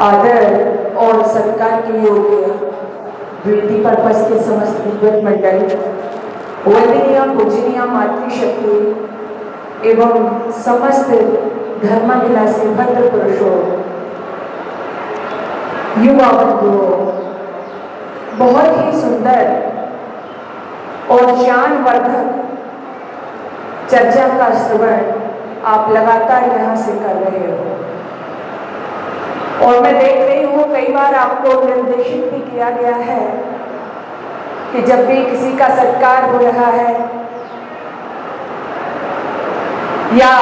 आदर और सत्कार के योग्य ब्यूटी पर्पस के समस्त विद्वत मंडल, वंदनीय पूजनीय मातृशक्ति एवं समस्त धर्माभिलाषी भद्र पुरुषों, युवा बंधुओं, बहुत ही सुंदर और ज्ञानवर्धक चर्चा का श्रवण आप लगातार यहाँ से कर रहे हो और मैं देख रही हूँ कई बार आपको निर्देशित भी किया गया है कि जब भी किसी का सत्कार हो रहा है या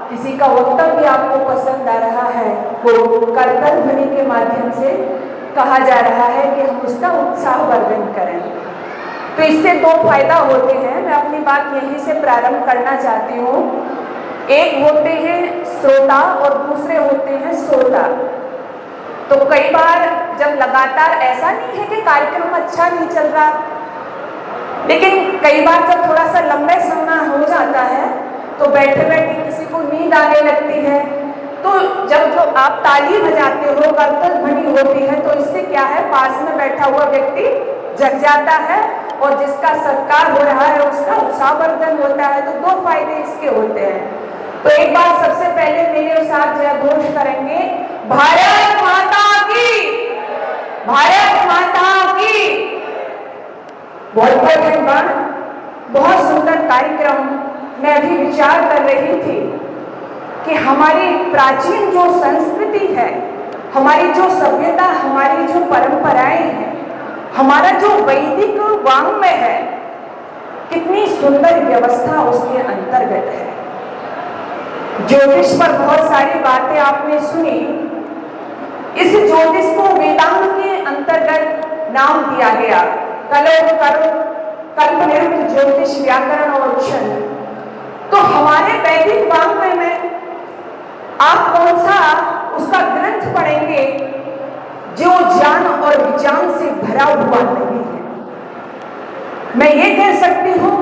किसी का वक्तव्य आपको पसंद आ रहा है, वो करतल ध्वनि के माध्यम से कहा जा रहा है कि हम उसका उत्साहवर्धन करें। तो इससे दो फायदा होते हैं। मैं अपनी बात यहीं से प्रारंभ करना चाहती हूँ। एक होते हैं श्रोता और दूसरे होते हैं श्रोता। तो कई बार जब लगातार, ऐसा नहीं है कि कार्यक्रम अच्छा नहीं चल रहा, लेकिन कई बार जब थोड़ा सा लंबे समय हो जाता है तो बैठे बैठे किसी को नींद आने लगती है। तो जब जो आप ताली बजाते हो, करतल ध्वनि होती है, तो इससे क्या है, पास में बैठा हुआ व्यक्ति जग जाता है और जिसका सत्कार हो रहा है उसका उत्साहवर्धन होता है। तो दो फायदे इसके होते हैं। तो एक बार सबसे पहले मेरे साथ जय घोष करेंगे, भारत माता की, भारत माता की। बहुत बहुत बहुत सुंदर कार्यक्रम। मैं अभी विचार कर रही थी कि हमारी प्राचीन जो संस्कृति है, हमारी जो सभ्यता, हमारी जो परंपराएं हैं, हमारा जो वैदिक वाङ्मय है, कितनी सुंदर व्यवस्था उसके अंतर्गत है। ज्योतिष पर बहुत सारी बातें आपने सुनी। इस ज्योतिष को वेदांत के अंतर्गत नाम दिया गया, कल्पनिरुक्त ज्योतिष, व्याकरण और छंद। तो हमारे वैदिक वाङ्मय में आप कौन सा उसका ग्रंथ पढ़ेंगे जो ज्ञान और विज्ञान से भरा हुआ नहीं है। मैं ये कह सकती हूँ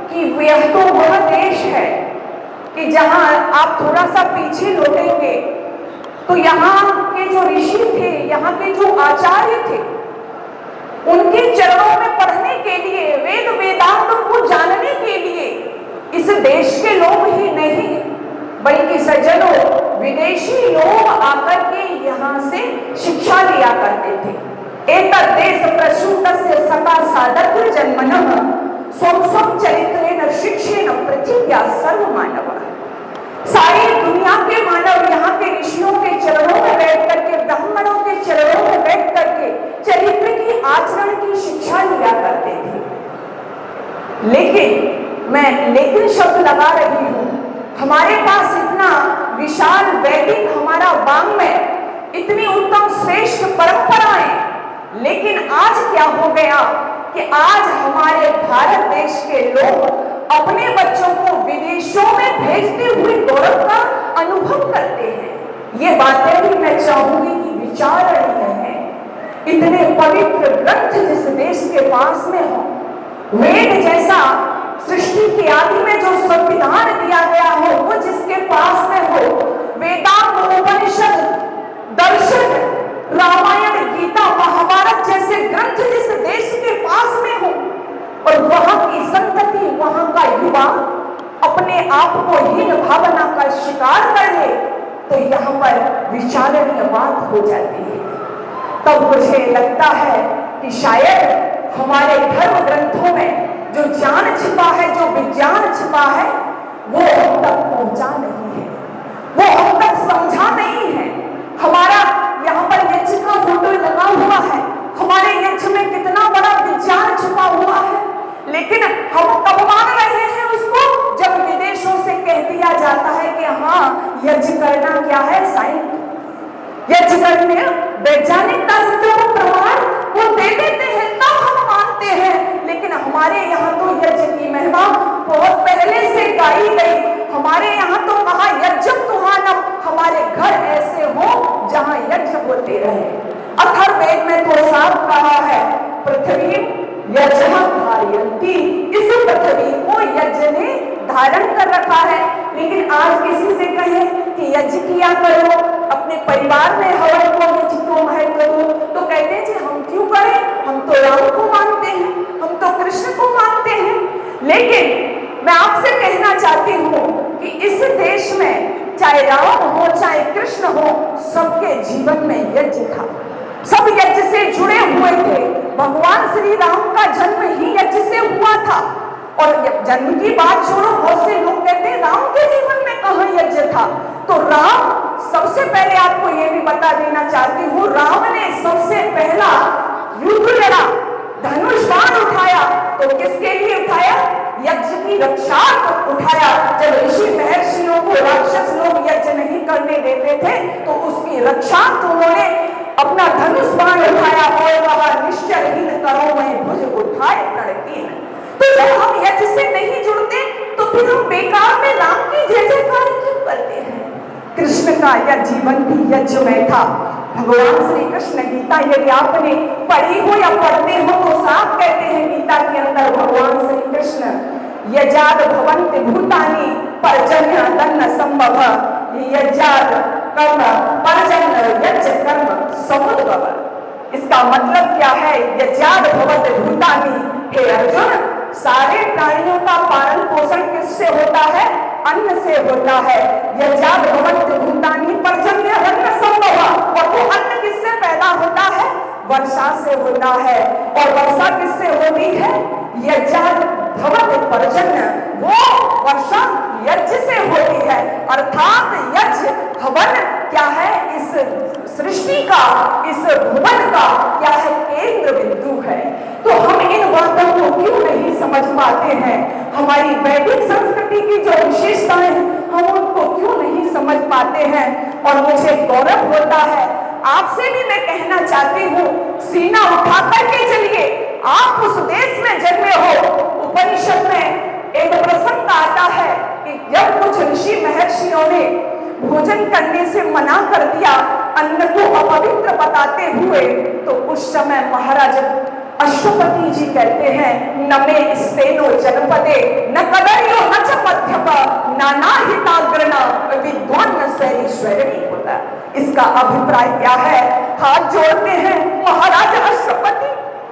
कि यह तो वह देश है कि जहां आप थोड़ा सा पीछे लौटेंगे तो यहाँ के जो ऋषि थे, यहाँ के जो आचार्य थे, उनके चरणों में पढ़ने के लिए, वेद वेदांत को जानने के लिए इस देश के लोग ही नहीं बल्कि सज्जनों, विदेशी लोग आकर के यहाँ से शिक्षा लिया करते थे। एतद् देश प्रसूतस्य सका सादग्र जन्मनः स्वं स्वं चरित्रेण शिक्षेण पृथिव्या सर्वमानवः। सारी दुनिया के मानव यहाँ के ऋषियों के चरणों में बैठ करके, ब्राह्मणों के चरणों में बैठ करके चरित्र की, आचरण की शिक्षा लिया करते थे। लेकिन शब्द लगा रही हूँ। हमारे पास इतना विशाल वैदिक हमारा वाङ्मय, इतनी उत्तम श्रेष्ठ परंपराएं, लेकिन आज क्या हो गया कि आज हमारे भारत देश के लोग अपने बच्चों को विदेशों में भेजते हुए गौरव का अनुभव करते हैं। ये बातें भी मैं चाहूंगी कि विचारणीय है। इतने पवित्र ग्रंथ जिस देश के पास में हो, वेद जैसा सृष्टि के आदि में जो संविधान दिया गया हो वो जिसके पास में हो, वेदांत, उपनिषद, दर्शन, रामायण, गीता, महाभारत जैसे ग्रंथ जिस देश के पास में हो, और वहां की संतति, वहां का युवा अपने आप को हीन भावना का शिकार कर ले, तो यहाँ पर विचारणीय बात हो जाती है। तब मुझे लगता है कि शायद हमारे धर्म ग्रंथों में जो ज्ञान छिपा है, जो विज्ञान छिपा है, वो हम तक पहुंचा नहीं है, वो हम तक समझा नहीं है। हमारा यहाँ पर यज्ञ का फोटो लगा हुआ है, हमारे यज्ञ में कितना बड़ा विज्ञान छिपा हुआ है, लेकिन हम कब मान रहे हैं उसको, जब विदेशों से कह दिया जाता है कि हाँ यज्ञ करना क्या है, साइंस यज्ञ करने वैज्ञानिकता से जो प्रमाण वो दे देते हैं तब हम मानते हैं। लेकिन हमारे यहाँ तो यज्ञ की महिमा बहुत पहले से गाई गई। हमारे यहाँ तो कहा यज्ञ तुहानम, हमारे घर ऐसे हो जहाँ यज्ञ होते रहे। अथर्ववेद में तो साफ कहा है, पृथ्वी यज्ञ धारयन्ति, इस पृथ्वी को यज्ञ ने धारण कर रखा है। लेकिन आज किसी से कहे कि यज्ञ किया करो, अपने परिवार में हवन को चाहे राम हो चाहे कृष्ण हो, सबके जीवन में यज्ञ था, सब यज्ञ से जुड़े हुए थे। भगवान श्री राम का जन्म ही यज्ञ से हुआ था। और जन्म की बात छोड़ो, बहुत से लोग कहते हैं राम के जीवन में कहाँ यज्ञ था। तो राम, सबसे पहले आपको ये भी बता देना चाहती हूँ, राम ने सबसे पहला युद्ध लड़ा, धनुष बाण उठाया, तो किसके लिए उठाया? यज्ञ की रक्षा उठाया। जब ऋषि महर्षियों को राक्षस लोग यज्ञ नहीं करने देते थे तो उसकी रक्षा उन्होंने अपना धनुष बाण उठाया और कहा निश्चरहीन करो मैं भुज उठाए प्रणकीन। तो जब हम यज्ञ से नहीं जुड़ते तो फिर हम बेकार में राम की जय जयकार क्यों करते हैं? कृष्ण का यह जीवन भी यज्ञ में था। भगवान श्री कृष्ण, गीता यदि आपने पढ़ी हो या पढ़ते हो तो साफ कहते हैं गीता के अंदर भगवान श्री कृष्ण, यजाद भवन्ति भूतानि पर्जन्य दन्न संभव, यजाद कर्म पर्जन्य यज्ञ कर्म समुद्भव। इसका मतलब क्या है? यजाद भवन्ति भूतानि, हे अर्जुन, सारे प्राणियों का पालन पोषण किससे होता है? अन्न से होता है। यजाद भवन्ति भूतानि पर्जन्य दन्न संभव, और वो अन्न किससे पैदा होता है? वर्षा से होता है। और वर्षा किससे होती है? यजाद भवन्ति पर्जन्य, वो वर्षा यज्ञ से होती है। अर्थात यज्ञ हवन क्या है? इस सृष्टि का, इस भुवन का क्या है? केंद्र बिंदु है। तो हम इन बातों को क्यों नहीं समझ पाते हैं? हमारी वैदिक संस्कृति की जो विशेषताएं हम उनको क्यों नहीं समझ पाते हैं? और मुझे गौरव होता है, आपसे भी मैं कहना चाहती हूँ, सीना उठा करके चलिए, आप उस देश में जन्मे हो। उपनिषद में एक प्रसंग आता है कि जब कुछ ऋषि महर्षियों ने भोजन करने से मना कर दिया, अन्न को अपवित्र बताते हुए, तो उस समय महाराज अश्वपति जी कहते हैं, न मे स्तेनो जनपदे न कदर्यो न च मध्यप नाना हिताग्रना विद्वान न सैरीश्वरणी होता। इसका अभिप्राय क्या है? हाथ जोड़ते हैं महाराज अश्वपति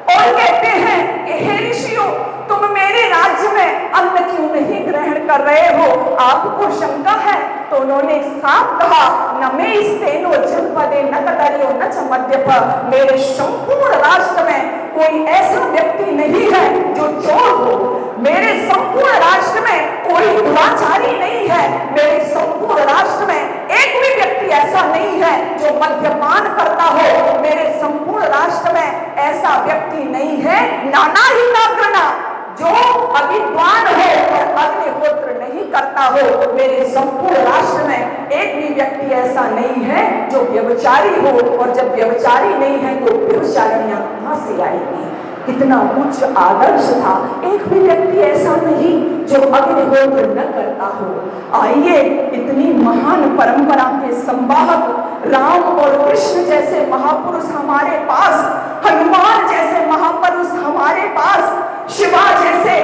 और कहते हैं कि हे ऋषियों, तुम मेरे राज्य में अन्न क्यों नहीं ग्रहण कर रहे हो? आपको शंका है? तो उन्होंने साफ कहा, न मे स्तेनो जनपदे न कदर्यो न च मध्यप, मेरे संपूर्ण राष्ट्र में कोई ऐसा व्यक्ति नहीं है जो चोर हो, मेरे संपूर्ण राष्ट्र में कोई दुराचारी नहीं है, मेरे संपूर्ण राष्ट्र में एक भी व्यक्ति ऐसा नहीं है जो मद्यपान करता हो, मेरे संपूर्ण राष्ट्र में ऐसा व्यक्ति नहीं है। नाना ही नाग्रना, जो अविद्वान हो और अग्निहोत्र नहीं करता हो, मेरे संपूर्ण राष्ट्र में एक भी व्यक्ति ऐसा नहीं है जो व्यभिचारी हो, और जब व्यभिचारी नहीं है तो व्यभिचारियां कहां से आएंगी? कितना उच्च आदर्श था। एक भी व्यक्ति ऐसा नहीं जो अग्निहोत्र न करता हो। आइए, इतनी महान परंपरा के संवाहक राम और कृष्ण जैसे महापुरुष हमारे पास, हनुमान जैसे महापुरुष हमारे पास, शिवा जैसे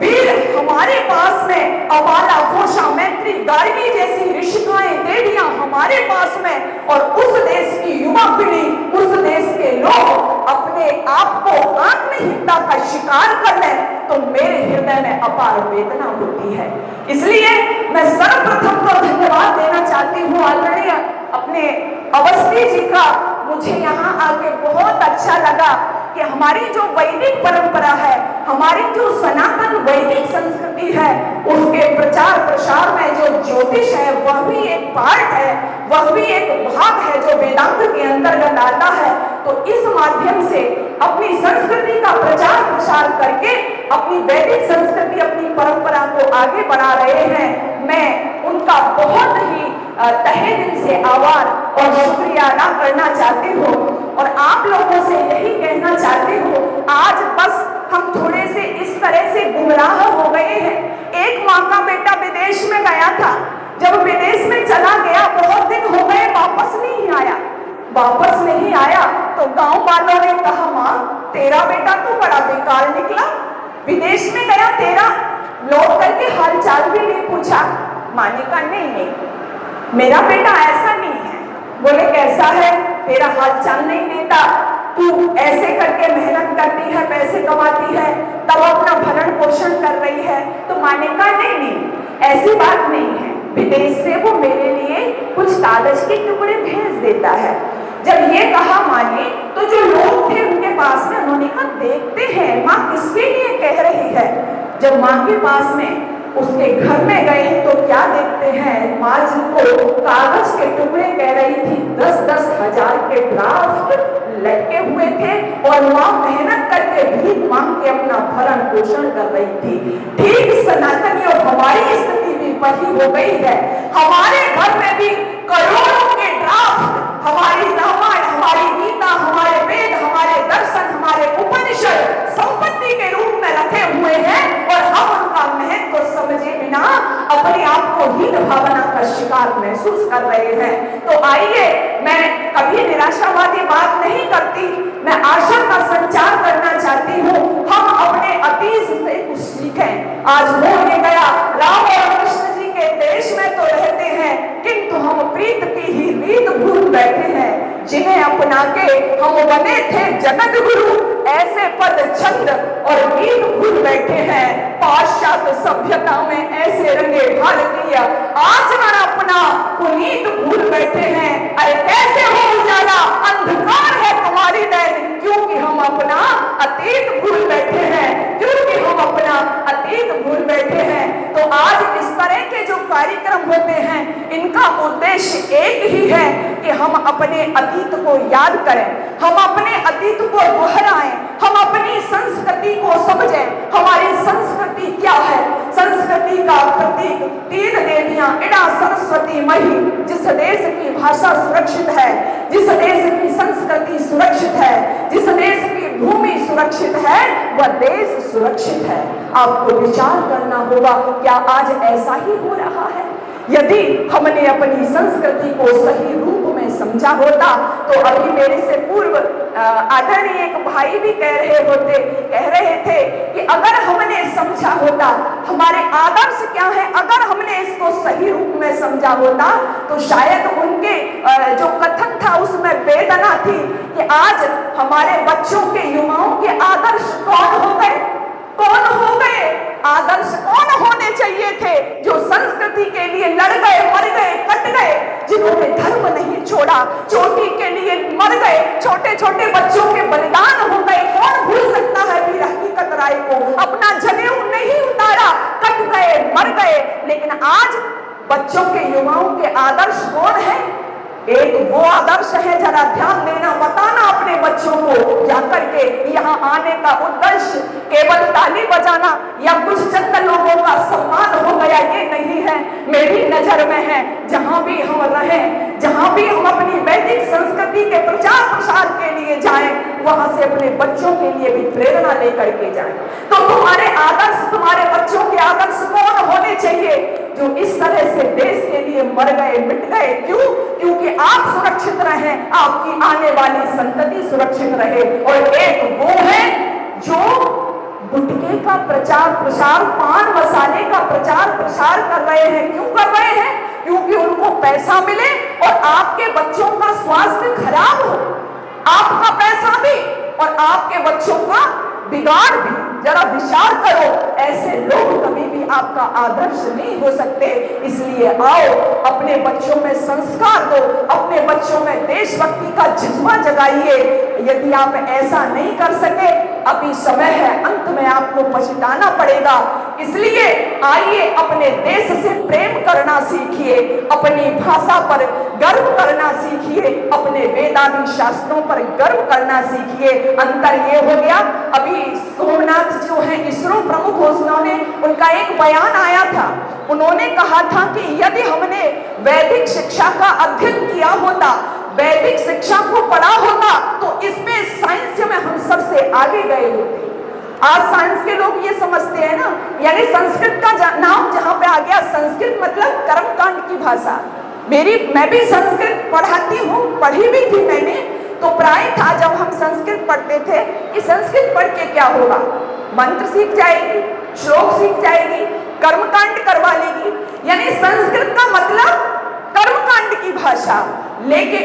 वीर हमारे पास में, अबाला घोषा मैत्री गार्गी जैसी ऋषिकाएं देवियां हमारे पास में, और उस देश की युवा पीढ़ी, उस देश के लोग अपने आप को आत्महीनता का शिकार कर लें, तो मेरे हृदय में अपार वेदना होती है। इसलिए मैं सर्वप्रथम तो धन्यवाद देना चाहती हूँ आदरणीय अपने अवस्थी जी का। मुझे यहाँ आके बहुत अच्छा लगा कि हमारी जो वैदिक परंपरा है, हमारी जो सनातन वैदिक संस्कृति है, उसके प्रचार प्रसार में जो ज्योतिष है वह भी एक पार्ट है, वह भी एक भाग है जो वेदांत के अंतर्गत आता है। तो इस माध्यम से अपनी संस्कृति का प्रचार प्रसार करके अपनी वैदिक संस्कृति, अपनी परंपरा को आगे बढ़ा रहे हैं। मैं उनका बहुत ही तहे दिल से आभार और शुक्रिया अदा करना चाहती हूँ, और आप लोगों से यही कहना चाहती हूँ, आज बस हम थोड़े से इस तरह से गुमराह हो गए हैं। एक माँ का बेटा विदेश में गया था, जब विदेश में चला गया बहुत दिन हो गए, वापस नहीं आया। वापस नहीं आया तो गांव वालों ने कहा, माँ तेरा बेटा तो बड़ा बेकार निकला, विदेश में गया, तेरा लौट करके हालचाल भी नहीं पूछा। माँ ने कहा नहीं, मेरा बेटा ऐसा नहीं है। बोले कैसा है? तेरा हालचाल नहीं देता, तू ऐसे करके मेहनत करती है, पैसे कमाती है, तब अपना भरण पोषण कर रही है। तो माँ ने कहा नहीं, ऐसी बात नहीं है, विदेश से वो मेरे लिए कुछ कागज के टुकड़े भेज देता है। जब ये कहा माँ ने, तो जो लोग थे उनके पास में, उन्होंने कहा देखते हैं माँ किसके लिए कह रही है। जब माँ के पास में उसके घर में गए तो क्या देखते हैं, माँ जिनको कागज के टुकड़े कह रही थी 10-10 हजार के ड्राफ्ट लटके हुए थे और माँ मेहनत करके भीख मांग के अपना भरण पोषण कर रही थी। ठीक सनातनियों, हमारी स्थिति भी वही हो गई है। हमारे घर में भी करोड़ों के ड्राफ्ट, हमारी रामायण, हमारी गीता, हमारे वेद, हमारे दर्शन, हमारे उपनिषद संपत्ति के रूप में रखे हुए हैं और हम उनका महत्व को समझे बिना अपने आप को हीन भावना का शिकार महसूस कर रहे हैं। तो आइए, मैं कभी निराशावादी बात नहीं करती, मैं आशा का संचार करना चाहती हूँ। हम अपने अतीत से कुछ सीखें। आज हो ये गया, राम और कृष्ण जी के देश में तो रहते हैं, किंतु हम प्रीत की ही रीत भूल बैठे हैं। जिन्हें अपना के हम बने थे जगत गुरु, ऐसे पद छंद और गीत भूल बैठे हैं। पाश्चात्य सभ्यता में ऐसे रंगे भारतीय आचरण अपना पुनीत भूल बैठे हैं। अरे कैसे हो उजाला, अंधकार है तुम्हारी नैन, क्योंकि हम अपना अतीत भूल बैठे हैं, क्योंकि हम अपना अतीत भूल बैठे हैं। तो आज इस तरह के जो कार्यक्रम होते हैं, इनका उद्देश्य एक ही है कि हम अपने अतीत को याद करें, हम अपने अतीत को दोहराएं, हम अपनी संस्कृति को समझें। हमारी संस्कृति क्या है? संस्कृति का प्रतीक 3 देवियां, इड़ा सरस्वती मही। जिस देश की भाषा सुरक्षित है, जिस देश की संस्कृति सुरक्षित है, जिस देश की भूमि सुरक्षित है, वह देश सुरक्षित है। आपको विचार करना होगा, क्या आज ऐसा ही हो रहा है? यदि हमने अपनी संस्कृति को सही रूप में समझा होता, तो अभी मेरे से पूर्व आदरणीय एक भाई भी कह रहे थे कि अगर हमने समझा होता हमारे आदर्श क्या है, अगर हमने इसको सही रूप में समझा होता, तो शायद उनके जो कथन था उसमें वेदना थी कि आज हमारे बच्चों के, युवाओं के आदर्श कौन हो गए? कौन हो गए? आदर्श कौन होने चाहिए थे? जो संस्कृति के लिए लड़ गए, मर गए, कट गए, जिन्होंने धर्म नहीं छोड़ा, चोटी के लिए मर गए, छोटे छोटे बच्चों के बलिदान हो गए। कौन भूल सकता है वीर हकीकत राय को? अपना जनेऊ नहीं उतारा, कट गए, मर गए। लेकिन आज बच्चों के, युवाओं के आदर्श कौन है? एक वो आदर्श है, जरा ध्यान देना, बताना अपने बच्चों को जाकर के यहाँ आने का उद्देश्य केवल ताली बजाना या कुछ चंद लोगों का सम्मान हो गया, ये नहीं है। मेरी नजर में है, जहाँ भी हम रहें, जहाँ भी हम अपनी वैदिक संस्कृति के प्रचार प्रसार के लिए जाएं, वहां से अपने बच्चों के लिए भी प्रेरणा लेकर के जाएं। तो तुम्हारे आदर्श, तुम्हारे बच्चों के आदर्श कौन होने चाहिए? जो इस तरह से देश के लिए मर गए, मिट गए। क्यों? क्योंकि आप सुरक्षित रहें, आपकी आने वाली संतति सुरक्षित रहे। और एक वो है जो गुटखे का प्रचार प्रसार, पान मसाले का प्रचार प्रसार कर रहे हैं। क्यों कर रहे हैं? क्योंकि उनको पैसा मिले और आपके बच्चों का स्वास्थ्य खराब हो, आपका पैसा भी और आपके बच्चों का बिगाड़ भी। जरा विचार करो, ऐसे लोग कभी भी आपका आदर्श नहीं हो सकते। इसलिए आओ, अपने बच्चों में संस्कार दो, अपने बच्चों में देशभक्ति का जज्बा जगाइए। यदि आप ऐसा नहीं कर सके, अभी समय है, अंत में आपको पछताना पड़ेगा। इसलिए आइए, अपने देश से प्रेम करना सीखिए, अपनी भाषा पर गर्व करना सीखिए, अपने वेदांती शास्त्रों पर गर्व करना सीखिए। अंतर ये हो गया, अभी सोमनाथ जो है इसरो प्रमुख, उनका एक बयान आया था। उन्होंने कहा था कि यदि हमने वैदिक शिक्षा का अध्ययन किया होता, वैदिक शिक्षा को पढ़ा होता, तो इसमें साइंस में हम सबसे आगे गए होते। आज साइंस के लोग ये समझते हैं ना, यानी संस्कृत का नाम जहाँ पे आ गया, संस्कृत मतलब कर्मकांड की भाषा। मैं भी संस्कृत पढ़ाती हूँ, पढ़ी भी थी मैंने। तो प्राय था जब हम संस्कृत पढ़ते थे कि संस्कृत पढ़ के क्या होगा, मंत्र सीख जाएगी, श्लोक सीख जाएगी, कर्मकांड करवा लेगी, यानी संस्कृत का मतलब कर्मकांड की भाषा। लेकिन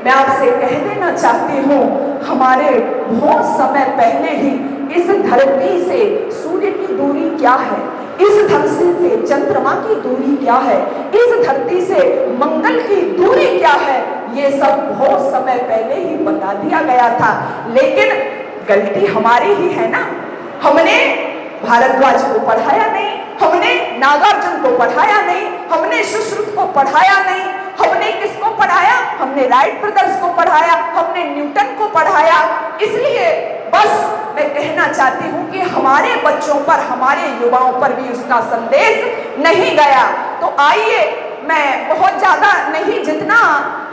मैं आपसे कह देना चाहती हूँ, हमारे बहुत समय पहले ही इस धरती से सूर्य की दूरी क्या है, इस धरती से चंद्रमा की दूरी क्या है, इस धरती से मंगल की दूरी क्या है, ये सब बहुत समय पहले ही बता दिया गया था। लेकिन गलती हमारी ही है ना, हमने भारद्वाज को पढ़ाया नहीं, हमने नागार्जुन को पढ़ाया नहीं, हमने सुश्रुत को पढ़ाया नहीं, हमने किसको पढ़ाया, हमने राइट ब्रदर्स को पढ़ाया, हमने न्यूटन को पढ़ाया। इसलिए बस मैं कहना चाहती हूँ कि हमारे बच्चों पर, हमारे युवाओं पर भी उसका संदेश नहीं गया। तो आइए, मैं बहुत ज्यादा नहीं, जितना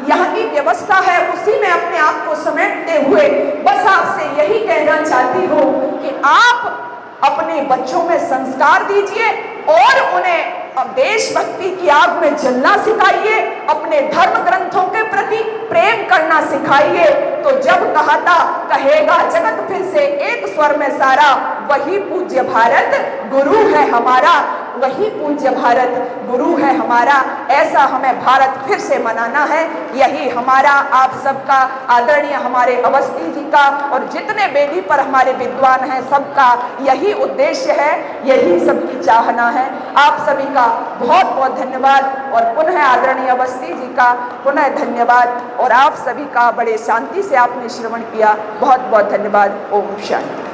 यहाँ की व्यवस्था है उसी में अपने आप को समेटते हुए बस आपसे यही कहना चाहती हूँ कि आप अपने बच्चों में संस्कार दीजिए और उन्हें अब देशभक्ति की आग में जलना सिखाइए, अपने धर्म ग्रंथों के प्रति प्रेम करना सिखाइए। तो जब कहा था कहेगा जगत फिर से एक स्वर में सारा, वही पूज्य भारत गुरु है हमारा, वही पूज्य भारत गुरु है हमारा। ऐसा हमें भारत फिर से मनाना है। यही हमारा, आप सबका, आदरणीय हमारे अवस्थी जी का और जितने वेदी पर हमारे विद्वान हैं सबका यही उद्देश्य है, यही सबकी चाहना है। आप सभी का बहुत बहुत धन्यवाद और पुनः आदरणीय अवस्थी जी का पुनः धन्यवाद और आप सभी का बड़े शांति से आपने श्रवण किया, बहुत बहुत धन्यवाद। ओम शांति।